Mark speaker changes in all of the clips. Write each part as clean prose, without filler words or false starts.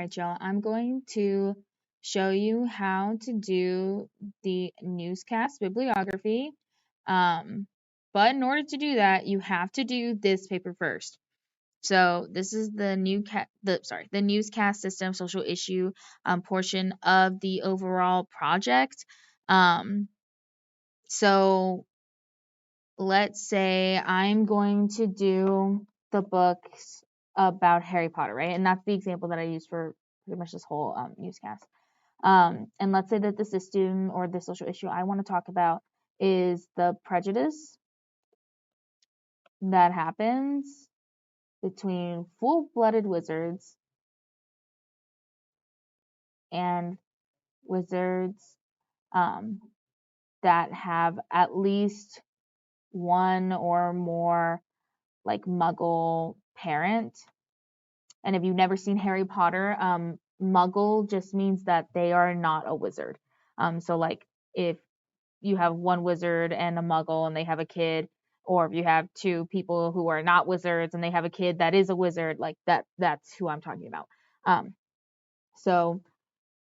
Speaker 1: right, y'all, I'm going to show you how to do the newscast bibliography. But in order to do that, you have to do this paper first. So this is the newscast system social issue portion of the overall project. So let's say I'm going to do the books about Harry Potter, right? And that's the example that I use for pretty much this whole newscast. And let's say that the system or the social issue I want to talk about is the prejudice that happens between full-blooded wizards and wizards that have at least one or more like Muggle parent. And if you've never seen Harry Potter, Muggle just means that they are not a wizard. So like if you have one wizard and a Muggle and they have a kid, or if you have two people who are not wizards and they have a kid that is a wizard, like that's who I'm talking about. So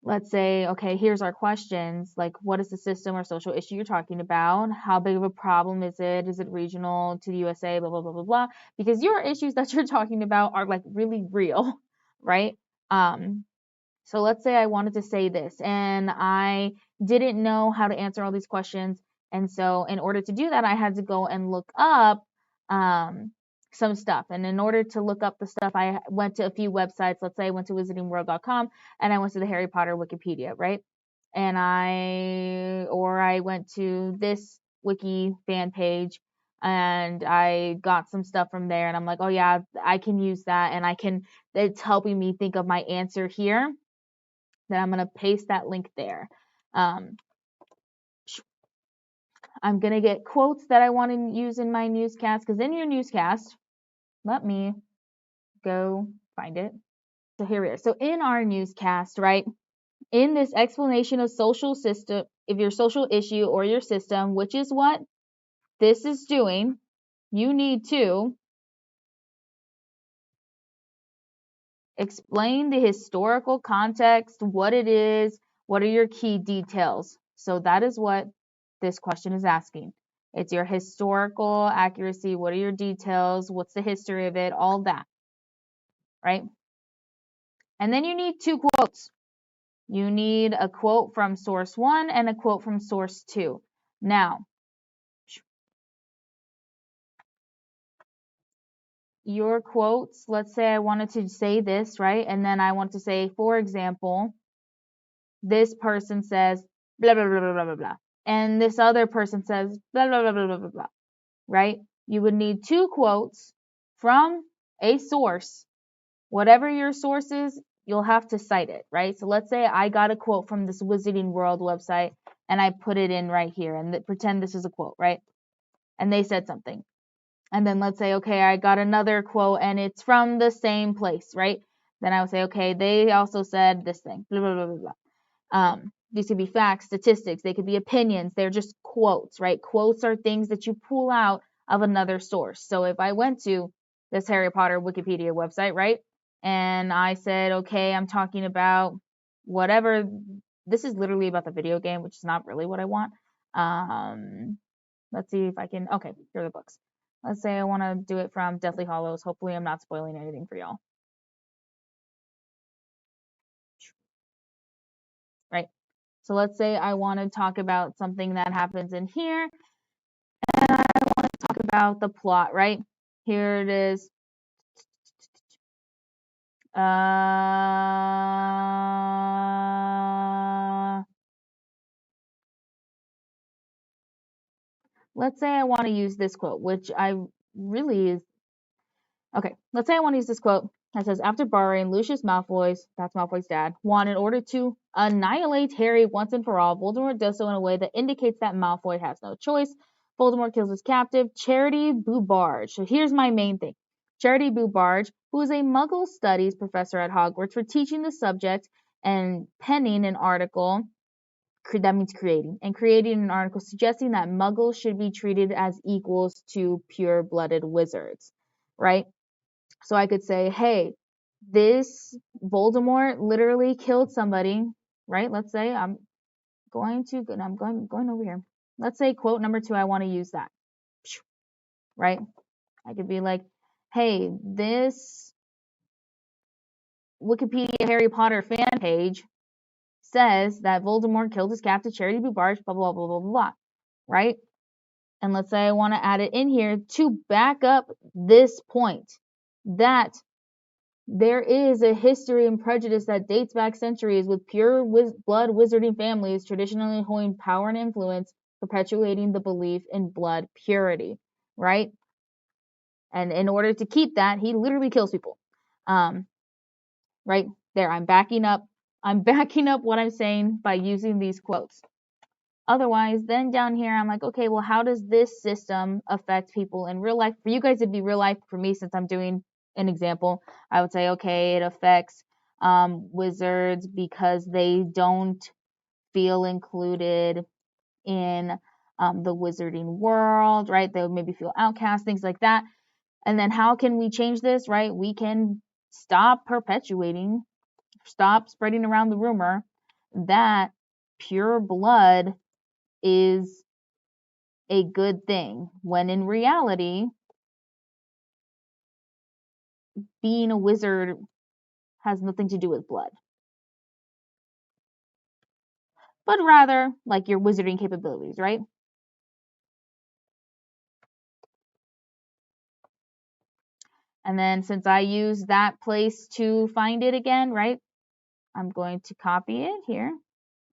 Speaker 1: let's say, okay, here's our questions. Like, what is the system or social issue you're talking about? How big of a problem is it? Is it regional to the USA? Blah, blah, blah, blah, blah. Because your issues that you're talking about are like really real, right? So let's say I wanted to say this and I didn't know how to answer all these questions. And so in order to do that, I had to go and look up some stuff. And in order to look up the stuff, I went to a few websites. Let's say I went to wizardingworld.com and I went to the Harry Potter Wikipedia, right? And I went to this wiki fan page and I got some stuff from there and I'm like, oh yeah, I can use that and it's helping me think of my answer here. Then I'm going to paste that link there. I'm going to get quotes that I want to use in my newscast, because in your newscast, let me go find it. So here we are. So in our newscast, right, in this explanation of social system, if your social issue or your system, which is what this is doing, you need to explain the historical context, what it is, what are your key details. So that is what this question is asking. It's your historical accuracy. What are your details? What's the history of it? All that, right? And then you need two quotes. You need a quote from source 1 and a quote from source 2. Now, your quotes, let's say I wanted to say this, right? And then I want to say, for example, this person says, blah, blah, blah, blah, blah, blah, blah. And this other person says, blah, blah, blah, blah, blah, blah, blah, right? You would need two quotes from a source. Whatever your source is, you'll have to cite it, right? So let's say I got a quote from this Wizarding World website and I put it in right here and pretend this is a quote, right? And they said something. And then let's say, okay, I got another quote and it's from the same place, right? Then I would say, okay, they also said this thing, blah, blah, blah, blah, blah. These could be facts, statistics, they could be opinions. They're just quotes, right? Quotes are things that you pull out of another source. So if I went to this Harry Potter Wikipedia website, right? And I said, okay, I'm talking about whatever. This is literally about the video game, which is not really what I want. Let's see if I can. Okay, here are the books. Let's say I want to do it from Deathly Hallows. Hopefully I'm not spoiling anything for y'all. Right. So let's say I want to talk about something that happens in here. And I want to talk about the plot, right? Here it is. Let's say I want to use this quote, which I really is. Okay, let's say I want to use this quote that says, after borrowing Lucius Malfoy's, that's Malfoy's dad, wand in order to annihilate Harry once and for all, Voldemort does so in a way that indicates that Malfoy has no choice. Voldemort kills his captive, Charity Beaubarge. So here's my main thing. Charity Beaubarge, who is a Muggle Studies professor at Hogwarts, for teaching the subject and penning an article, that means creating an article suggesting that Muggles should be treated as equals to pure-blooded wizards, right? So I could say, hey, this Voldemort literally killed somebody, right? Let's say I'm going over here. Let's say quote number 2, I want to use that, right? I could be like, hey, this Wikipedia Harry Potter fan page says that Voldemort killed his captive Charity Barge, blah, blah, blah, blah, blah, blah, right? And let's say I want to add it in here to back up this point that there is a history and prejudice that dates back centuries with pure blood wizarding families traditionally holding power and influence, perpetuating the belief in blood purity, right? And in order to keep that, he literally kills people. Right there, I'm backing up what I'm saying by using these quotes. Otherwise, then down here, I'm like, okay, well, how does this system affect people in real life? For you guys, it'd be real life. For me, since I'm doing an example, I would say, okay, it affects wizards because they don't feel included in the wizarding world, right? They would maybe feel outcast, things like that. And then how can we change this, right? We can stop spreading around the rumor that pure blood is a good thing, when in reality, being a wizard has nothing to do with blood, but rather like your wizarding capabilities, right? And then since I use that place to find it again, right, I'm going to copy it here.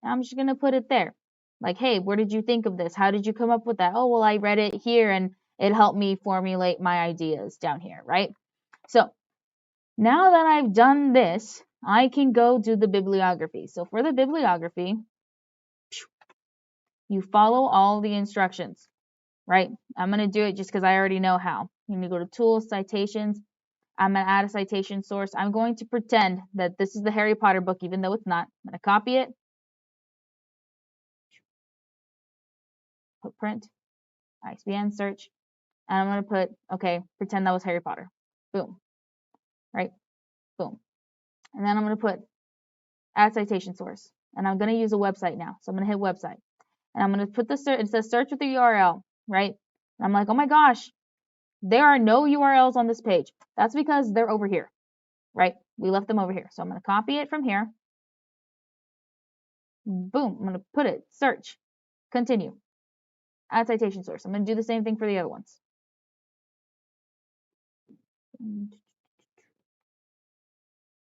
Speaker 1: I'm just going to put it there. Like, hey, where did you think of this? How did you come up with that? Oh, well, I read it here and it helped me formulate my ideas down here, right? So now that I've done this, I can go do the bibliography. So for the bibliography, you follow all the instructions, right? I'm going to do it just because I already know how. I'm going to go to Tools, Citations. I'm going to add a citation source. I'm going to pretend that this is the Harry Potter book, even though it's not. I'm going to copy it, put print, ISBN search, and I'm going to put, okay, pretend that was Harry Potter. Boom. Right? Boom. And then I'm going to put add citation source. And I'm going to use a website now. So I'm going to hit website. And I'm going to put the search, it says search with the URL, right? And I'm like, oh my gosh, there are no URLs on this page. That's because they're over here, right? We left them over here. So I'm going to copy it from here. Boom. I'm going to put it, search, continue, add citation source. I'm going to do the same thing for the other ones.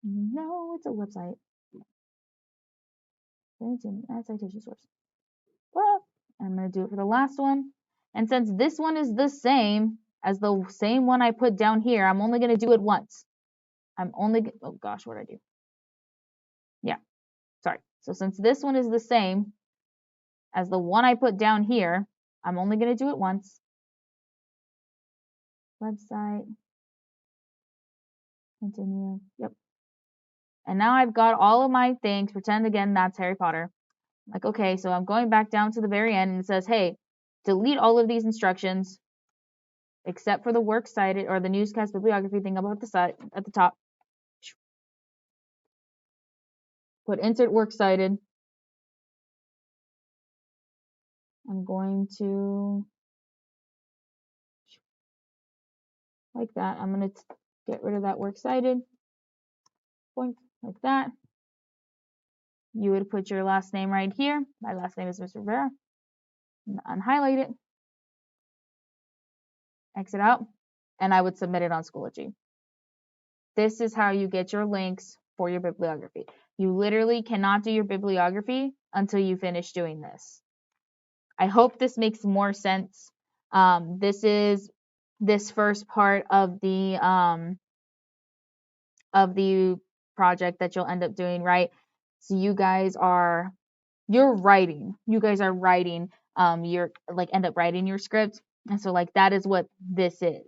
Speaker 1: No, it's a website. Add citation source. Well, I'm going to do it for the last one. And since this one is the same as the same one I put down here, I'm only going to do it once. Oh gosh, what did I do? Yeah, sorry. So since this one is the same as the one I put down here, I'm only going to do it once. Website. Continue. Yep. And now I've got all of my things. Pretend again that's Harry Potter. Like, okay, so I'm going back down to the very end and it says, hey, delete all of these instructions except for the works cited or the newscast bibliography thing about the side at the top. Put insert works cited. I'm going to, like that. I'm going to get rid of that works cited. Point like that. You would put your last name right here. My last name is Ms.Rivera. Unhighlight it. Exit out. And I would submit it on Schoology. This is how you get your links for your bibliography. You literally cannot do your bibliography until you finish doing this. I hope this makes more sense. This is this first part of the project that you'll end up doing, right? So you guys are writing. You guys are writing. You're like end up writing your script, and so like that is what this is.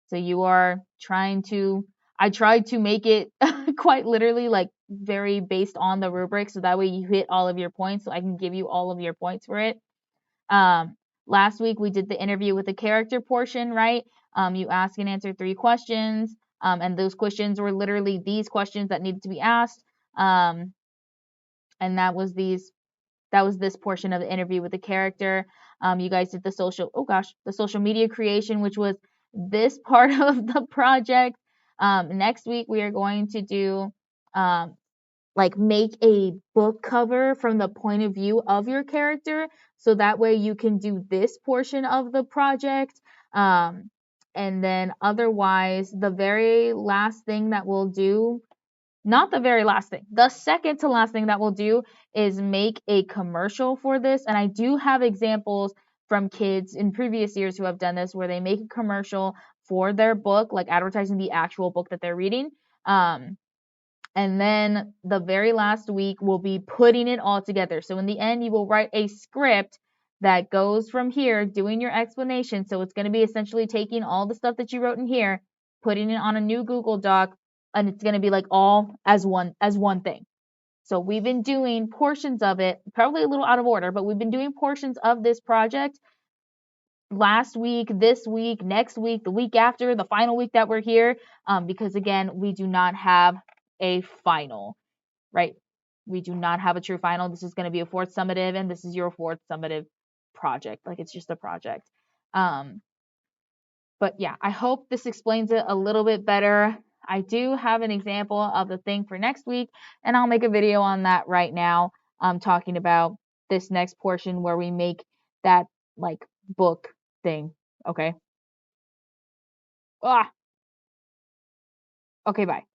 Speaker 1: So you are trying to. I tried to make it quite literally like very based on the rubric, so that way you hit all of your points. So I can give you all of your points for it. Last week we did the interview with the character portion, right? You ask and answer 3 questions. And those questions were literally these questions that needed to be asked. And that was this portion of the interview with the character. You guys did the social media creation, which was this part of the project. Next week we are going to do like make a book cover from the point of view of your character, so that way you can do this portion of the project. And then otherwise, the very last thing that we'll do, not the very last thing, the second to last thing that we'll do is make a commercial for this. And I do have examples from kids in previous years who have done this, where they make a commercial for their book, like advertising the actual book that they're reading. And then the very last week we'll be putting it all together. So in the end, you will write a script that goes from here, doing your explanation. So it's going to be essentially taking all the stuff that you wrote in here, putting it on a new Google Doc, and it's going to be like all as one thing. So we've been doing portions of it, probably a little out of order, but we've been doing portions of this project last week, this week, next week, the week after, the final week that we're here, because again, we do not have a final, right? We do not have a true final. This is going to be a fourth summative, and this is your fourth summative project. Like, it's just a project. But yeah, I hope this explains it a little bit better. I do have an example of the thing for next week, and I'll make a video on that right now. Talking about this next portion where we make that like book thing. Okay. Okay, bye.